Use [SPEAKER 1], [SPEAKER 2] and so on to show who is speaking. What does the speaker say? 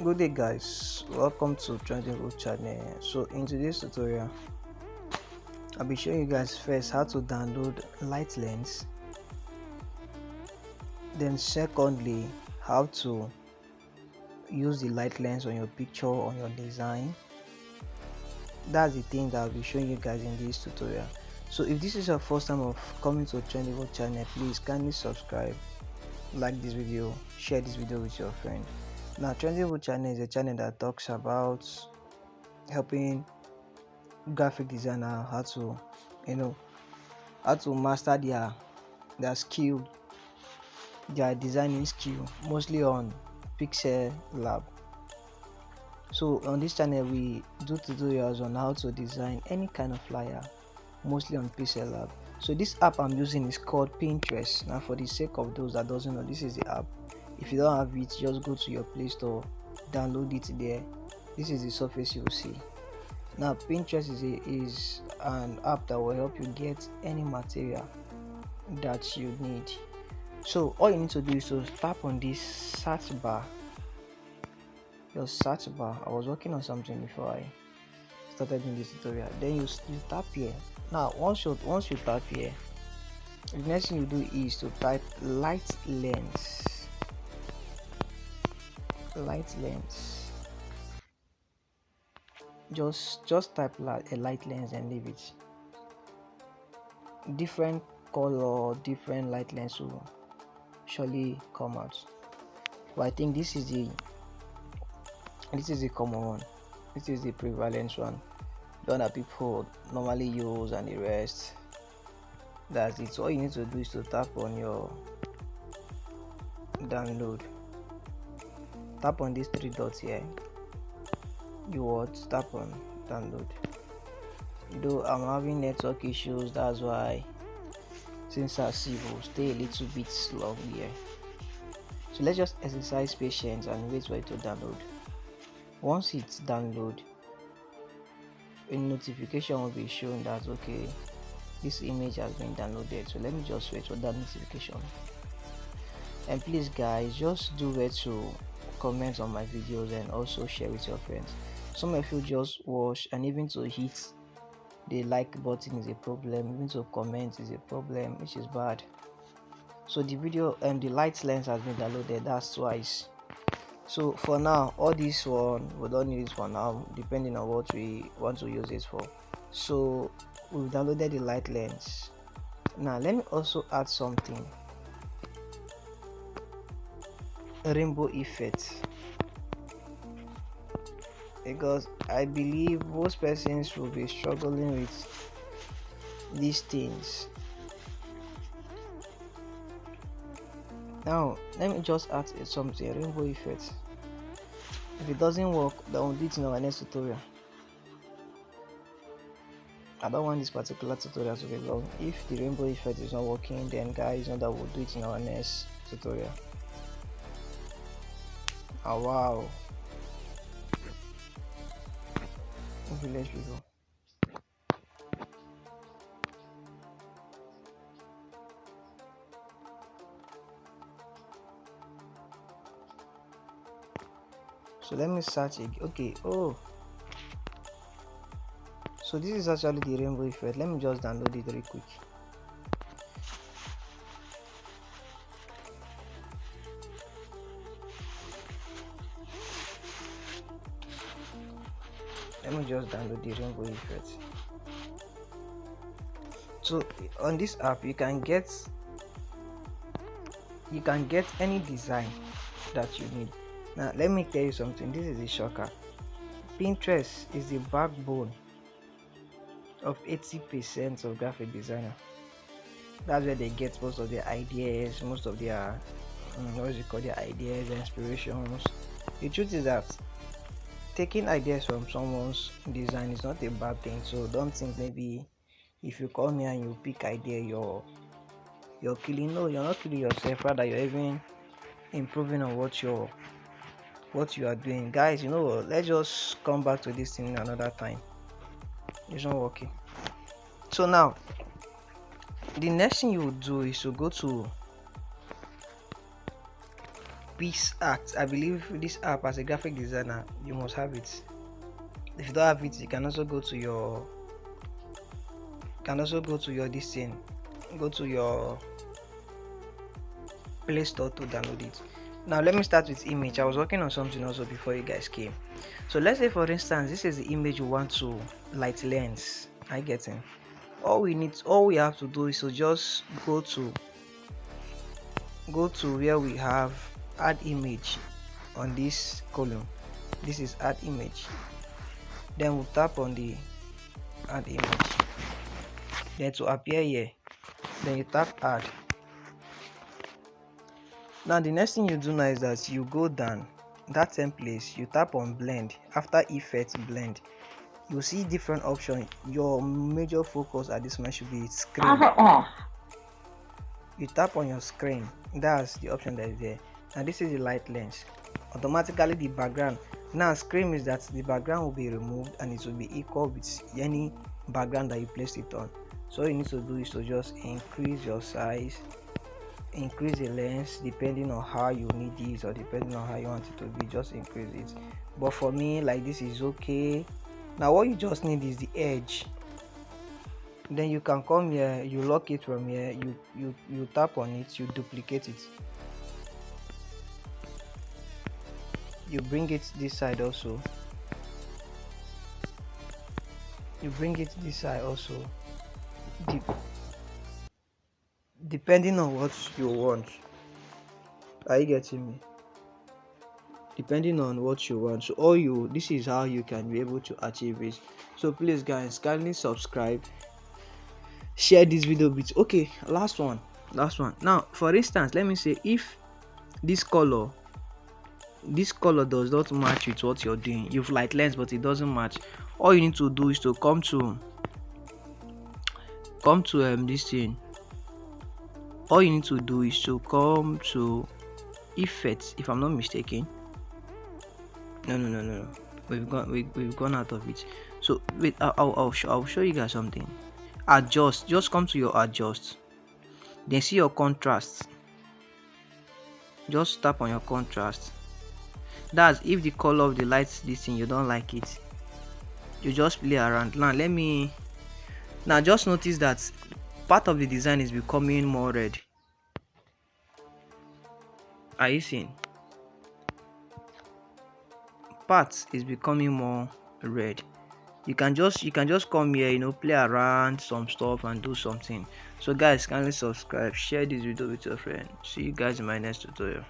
[SPEAKER 1] Good day guys, welcome to Trendy channel. So in today's tutorial I'll be showing you guys first how to download light lens, then secondly how to use the light lens on your picture, on your design. That's the thing that I'll be showing you guys in this tutorial. So if this is your first time of coming to Trendy channel, please kindly subscribe, like this video, share this video with your friend. Now Trendy channel is a channel that talks about helping graphic designer how to master their skill, their designing skill, mostly on Pixellab. So on this channel we do tutorials on how to design any kind of flyer, mostly on Pixellab. So this app I'm using is called Pinterest. Now for the sake of those that doesn't know, this is the app. If you don't have it, just go to your Play Store, download it there. This is the surface you will see. Now Pinterest is an app that will help you get any material that you need. So all you need to do is to tap on this search bar, your search bar. I was working on something before I started in this tutorial. Then you tap here. Now once you tap here, the next thing you do is to type light lens. Just type a light lens and leave it. Different color, different light lens will surely come out, but I think this is the common one. This is the prevalent one, the one that people normally use, and the rest, that's it. So all you need to do is to tap on your download, tap on these three dots here. You would tap on download. Though I'm having network issues, that's why since I see will stay a little bit slow here. So let's just exercise patience and wait for it to download. Once it's download, a notification will be shown that okay, this image has been downloaded. So let me just wait for that notification. And please guys, just do well to comment on my videos and also share with your friends. Some of you just watch, and even to hit the like button is a problem, even to comment is a problem, which is bad. So the video and the light lens has been downloaded, that's twice. So for now, all this one we don't need it for now, depending on what we want to use it for. So we've downloaded the light lens. Now let me also add something, a rainbow effect, because I believe most persons will be struggling with these things. Now let me just add something, a rainbow effect. If it doesn't work, then we'll do it in our next tutorial. I don't want this particular tutorial to be long. If the rainbow effect is not working, then guys know that we'll do it in our next tutorial. Oh wow, village people. So let me search it. Okay, oh, so this is actually the rainbow effect. Let me just download it very quick. Let me just download the rainbow effect. So on this app you can get any design that you need. Now let me tell you something, this is a shocker. Pinterest is the backbone of 80% of graphic designer. That's where they get most of their ideas, most of their their ideas and inspirations. The truth is that taking ideas from someone's design is not a bad thing, so don't think maybe if you come here and you pick idea you're killing. No, you're not killing yourself, rather you're even improving on what you are doing. Guys, let's just come back to this thing another time. It's not working. So now the next thing you would do is to go to PixArt. I believe this app, as a graphic designer, you must have it. If you don't have it, you can also go to your this thing, go to your Play Store to download it. Now let me start with image. I was working on something also before you guys came. So let's say, for instance, this is the image you want to light lens. I get it. All we have to do is to just go to where we have add image on this column. This is add image. Then we'll tap on the add image. Then to appear here, then you tap add. Now the next thing you do now is that you go down that same place, you tap on blend. After effect, blend, you see different options. Your major focus at this moment should be screen. You tap on your screen, that's the option that is there. And this is the light lens. Automatically the background, now screen is that the background will be removed and it will be equal with any background that you placed it on. So all you need to do is to just increase your size, increase the lens depending on how you need this, or depending on how you want it to be, just increase it. But for me, like, this is okay. Now what you just need is the edge. Then you can come here, you lock it from here, you tap on it, you duplicate it, you bring it this side also, you bring it this side also, depending on what you want. Are you getting me? Depending on what you want. So this is how you can be able to achieve it. So please guys, kindly subscribe, share this video with, okay, last one. Now for instance, let me say if this color does not match with what you're doing, you've light lens but it doesn't match, all you need to do is to come to this thing. All you need to do is to come to effects, if I'm not mistaken. No, we've gone out of it. So wait, I'll show you guys something. Adjust, just come to your adjust, then see your contrast, just tap on your contrast. That's if the color of the lights, this thing, you don't like it, you just play around. Now just notice that part of the design is becoming more red. Are you seeing? Part is becoming more red. You can just come here, play around some stuff and do something. So guys, kindly subscribe, share this video with your friend. See you guys in my next tutorial.